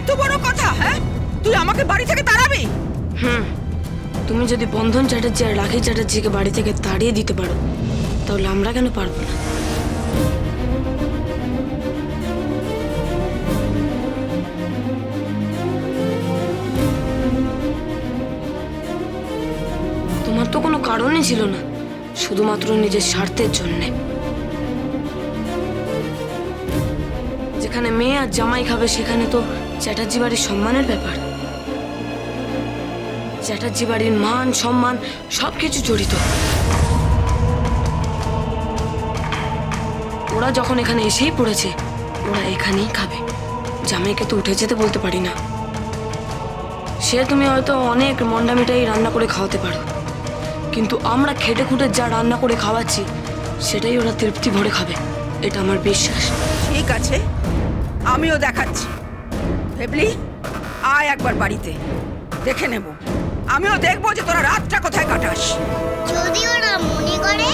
এত বড় কথা? হ্যাঁ, তুই আমাকে বাড়ি থেকে তাড়াবি? তুমি যদি বন্ধন চ্যাটার্জি আর রাখি চ্যাটার্জিকে বাড়ি থেকে তাড়িয়ে দিতে পারো, তাহলে আমরা কেন পারবো না? তোমার তো কোনো কারণই ছিল না, শুধুমাত্র নিজের স্বার্থের জন্যে। যেখানে মেয়ে আর জামাই খাবে সেখানে তো চ্যাটার্জি বাড়ির সম্মানের ব্যাপার। চ্যাটার্জি বাড়ির মান সম্মান সবকিছু জড়িত। ওরা যখন এখানে এসেই পড়েছে, ওরা এখানেই খাবে। জামাইকে তো উঠে যেতে বলতে পারি না। সে তুমি হয়তো অনেক মন্ডা মিঠাই রান্না করে খাওয়াতে পারো, কিন্তু আমরা খেটে খুঁটে যা রান্না করে খাওয়াচ্ছি সেটাই ওরা তৃপ্তি ভরে খাবে, এটা আমার বিশ্বাস। ঠিক আছে, আমিও দেখাচ্ছি। ভেবলি, আয় একবার বাড়িতে, দেখে নেব। আমিও দেখবো যে তোরা রাতটা কোথায় কাটাস। যদি ওরা মনে করে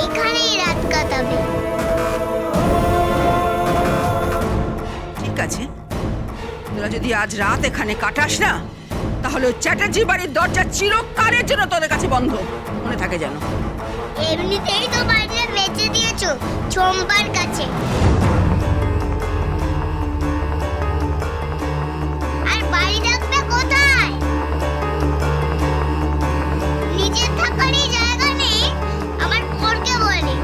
এখানেই রাত কাটাবে। ঠিক আছে, তোরা যদি আজ রাত এখানে কাটাস না, তাহলে ওই চ্যাটার্জি বাড়ির দরজা চিরকালের জন্য তোদের কাছে বন্ধ। মনে থাকে যেন। এমনিতেই তো বাড়িটা বেচে দিয়েছো চম্পার কাছে। আর বাড়ি থাকবে কোথায়? নিজের থাকারই জায়গা নেই, আবার পরকে বলে।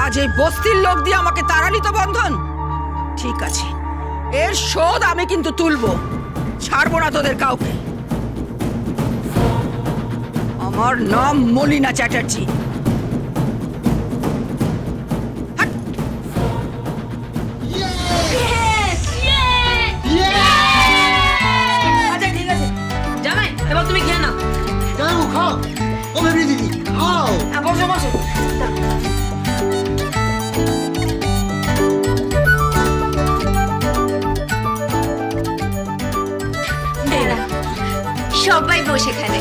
আজ এই বস্তির লোক দিয়ে আমাকে তাড়ালি তো বন্ধন। ঠিক আছে, এর শোধ আমি কিন্তু তুলবো, ছাড়বো না তোদের কাউকে। আমার নাম মলিনা চ্যাটার্জি। হাট! আচ্ছা ঠিক আছে, জামাই এবার তুমি খেয়ে নাও। যাও খাও, ও বেবি দিদি খাও। বসো বসো। সবাই বসে এখানে।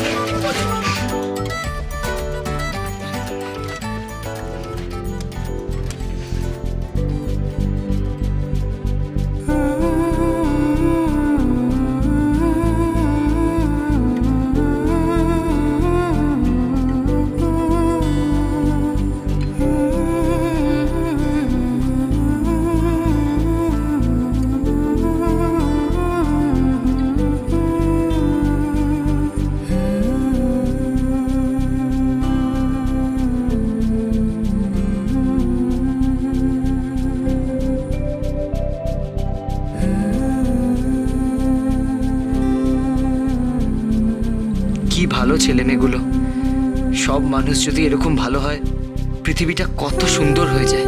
কি ভালো ছেলে মেয়েগুলো। সব মানুষ যদি এরকম ভালো হয়, পৃথিবীটা কত সুন্দর হয়ে যায়।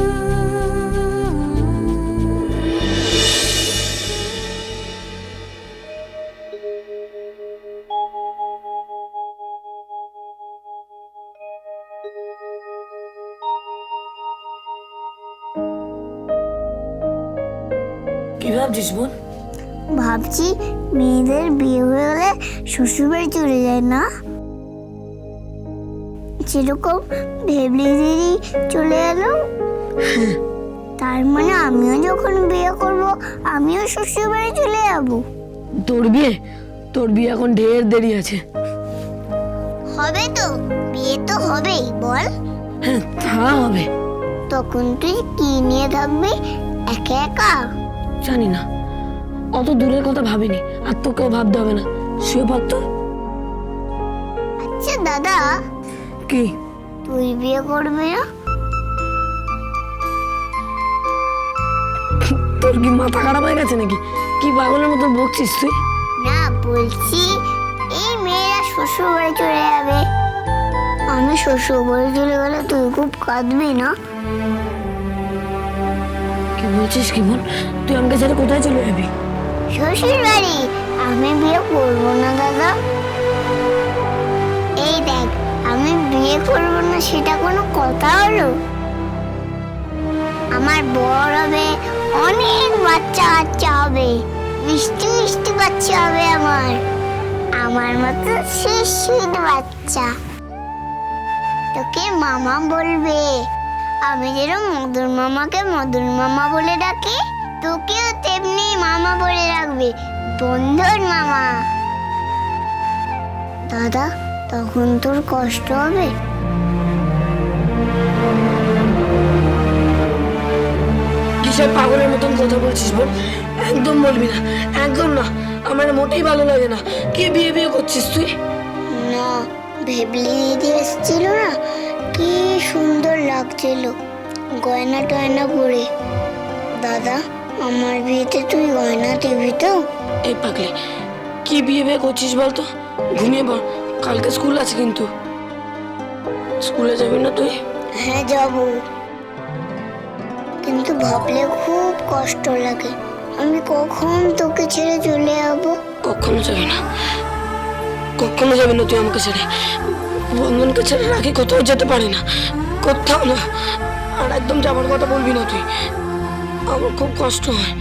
কি ভাবছিস বোন? ভাবছি মেয়েদের বিয়ে হয়ে গেলে শ্বশুরবাড়ি চলে যায় না, যেরকম ভেবলি দিদি চলে এলো। তার মানে আমিও যখন বিয়ে করব আমিও শ্বশুরবাড়ি চলে যাব। তোর বিয়ে এখন ঢের দেরি আছে। হবে তো, বিয়ে তো হবেই, বল। হ্যাঁ তা হবে। তখন তুই কি নিয়ে থাকবি একা একা? জানি না, অত দূরের কথা ভাবিনি, আর তোকেও ভাবতে হবে না। শুয়ে পড় তো। আচ্ছা দাদা, কি? তুই বিয়ে করবি না? তোর কি মাথা খারাপ হয়ে গেছে নাকি? কি পাগলের মতো বকছিস তুই? না, বলছি এই মেয়েরা শ্বশুর বাড়ি চলে যাবে, আমি শ্বশুর বাড়ি চলে গেলে তুই খুব কাঁদবি না? কি বলছিস কি বোন? তুই আমাকে ছেড়ে কোথায় চলে যাবি? শ্বশুর বাড়ি। আমি বিয়ে করবো না দাদা। এই দেখ, আমি বিয়ে করবো না সেটা কোনো কথা হলো? আমার বর হবে, অনেক বাচ্চা কাচ্চা হবে, মিষ্টি মিষ্টি বাচ্চা হবে আমার মতো সুইট বাচ্চা। তোকে মামা বলবে, আমি যেরকম মদন মামাকে মদন মামা বলে ডাকি, তোকেও তেমনি মামা বলে রাখবে, বন্ধন মামা। দাদা, তখন তোর কষ্ট হবে? কিসব পাগলের মতন কথা বলছিস বল? একদম বলবি না, একদম না। আমার মোটেই ভালো লাগে না। কে বিয়ে বিয়ে করছিস তুই? না, ভেবলি দিদি এসেছিল না, কি সুন্দর লাগছিল গয়না টয়না পরে। দাদা, আমার বিয়েতে তুই গয়না দিবি তো? এই পাগলি, কি বিয়ে বিয়ে করছিস বলতো? ঘুমিয়ে পড়, কালকে স্কুল আছে কিন্তু। স্কুলে যাবি না তুই? হ্যাঁ, যাব, কিন্তু ভাবলে খুব কষ্ট লাগে। আমি কখন তোকে ছেড়ে চলে যাবো? কখনো যাবি না, কখনো যাবি না তুই আমাকে ছেড়ে। বন্ধনকে ছেড়ে রাখি কোথাও যেতে পারি না, কোথাও না। আর একদম যাবার কথা বলবি না তুই, আমার খুব কষ্ট হয়।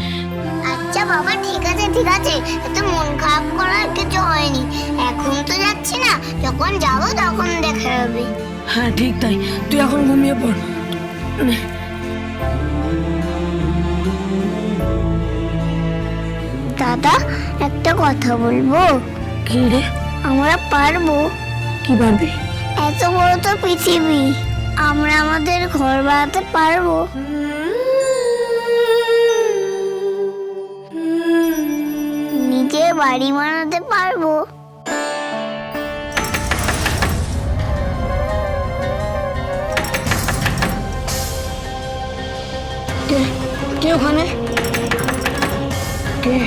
আচ্ছা বাবা, ঠিক আছে ঠিক আছে, এত মন খারাপ করার কিছু হয়নি। এখন তো যাচ্ছি না, যখন যাবো তখন দেখা যাবে। হ্যাঁ ঠিক তাই, তুই এখন ঘুমিয়ে পড়। দাদা, একটা কথা বলবো? কি রে? আমরা পারবো? কি পারবি? এত বড় তো পৃথিবী, আমরা আমাদের ঘর বানাতে পারবো? নিজের বাড়ি বানাতে পারবো? কে কে ওখানে? কে?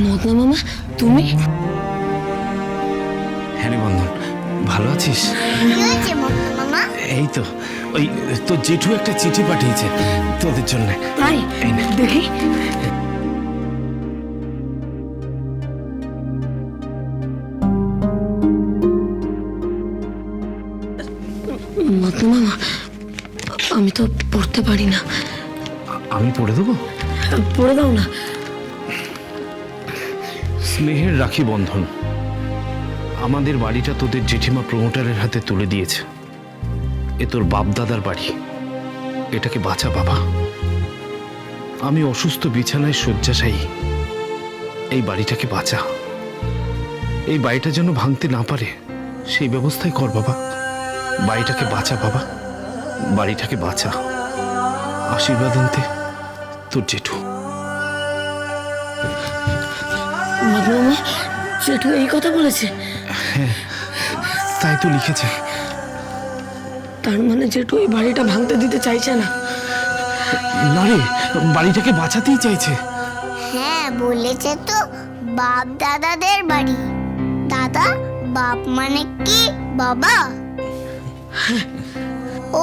মদনা মামা, তুমি? হ্যাঁ রে বন্ধন, ভালো আছিস? কি হয়েছে মামা? এই তো, ওই তোর জেঠু একটা চিঠি পাঠিয়েছে তোদের জন্য। তাই? এই নে। দেখি। মদনা মামা, আমি তো পড়তে পারি না। আমি পড়ে দেবো। পড়ে দাও না। স্নেহের রাখি বন্ধন, আমাদের বাড়িটা তোদের জেঠিমা প্রমোটারের হাতে তুলে দিয়েছে। এ তোর বাপ দাদার বাড়ি, এটাকে বাঁচা বাবা। আমি অসুস্থ, বিছানায় শয্যাশায়ী। এই বাড়িটাকে বাঁচা, এই বাড়িটা যেন ভাঙতে না পারে সেই ব্যবস্থাই কর বাবা। বাড়িটাকে বাঁচা বাবা, বাড়িটাকে বাঁচা। আশীর্বাদ আনতে তোর জেঠু। মদনা মামা, জেঠু এই কথা বলেছে? তাই তো লিখেছে। তার মানে জেঠু এই বাড়িটা ভাঙতে দিতে চাইছে না? না রে, বাড়িটাকে বাঁচাতেই চাইছে। হ্যাঁ, বলেছে তো, বাপ দাদাদের বাড়ি। দাদা, বাপ মানে কি? বাবা।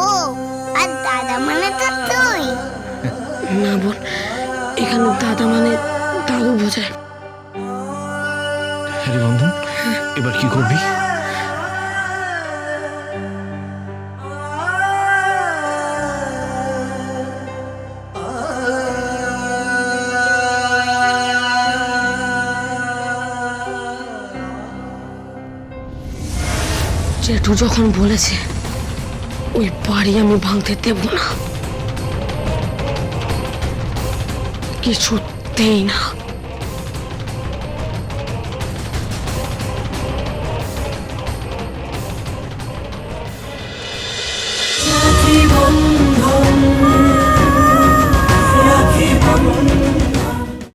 ও, আর দাদা মানে তো তুই। না বোন, এখানে দাদা মানে দাদু বোঝায়। হ্যাঁ রে বন্ধন, এবার কি করবি? জেঠু যখন বলেছে ওই বাড়ি আমি ভাঙতে দেব না, কিছুতেই না।